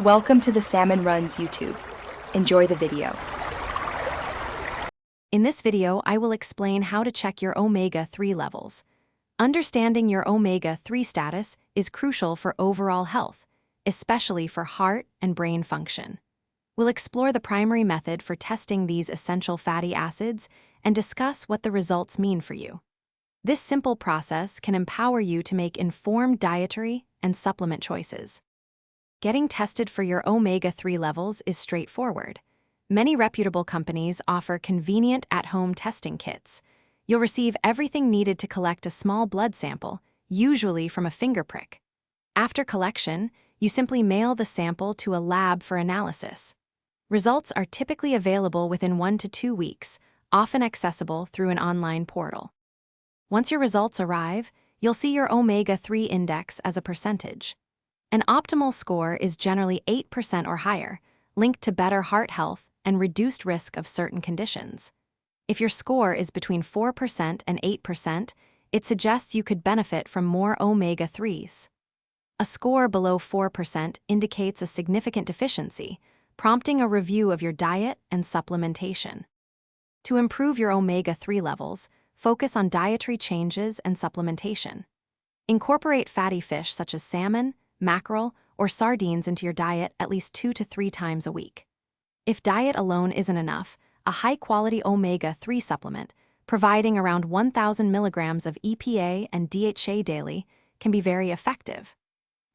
Welcome to the Salmon Runs YouTube. Enjoy the video. In this video, I will explain how to check your omega-3 levels. Understanding your omega-3 status is crucial for overall health, especially for heart and brain function. We'll explore the primary method for testing these essential fatty acids and discuss what the results mean for you. This simple process can empower you to make informed dietary and supplement choices. Getting tested for your omega-3 levels is straightforward. Many reputable companies offer convenient at-home testing kits. You'll receive everything needed to collect a small blood sample, usually from a finger prick. After collection, you simply mail the sample to a lab for analysis. Results are typically available within 1 to 2 weeks, often accessible through an online portal. Once your results arrive, you'll see your omega-3 index as a percentage. An optimal score is generally 8% or higher, linked to better heart health and reduced risk of certain conditions. If your score is between 4% and 8%, it suggests you could benefit from more omega-3s. A score below 4% indicates a significant deficiency, prompting a review of your diet and supplementation. To improve your omega-3 levels, focus on dietary changes and supplementation. Incorporate fatty fish such as salmon, mackerel, or sardines into your diet at least 2 to 3 times a week. If diet alone isn't enough, a high-quality omega-3 supplement, providing around 1,000 milligrams of EPA and DHA daily, can be very effective.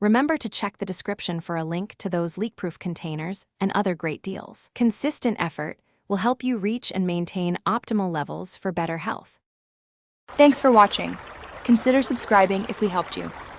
Remember to check the description for a link to those leak-proof containers and other great deals. Consistent effort will help you reach and maintain optimal levels for better health. Thanks for watching. Consider subscribing if we helped you.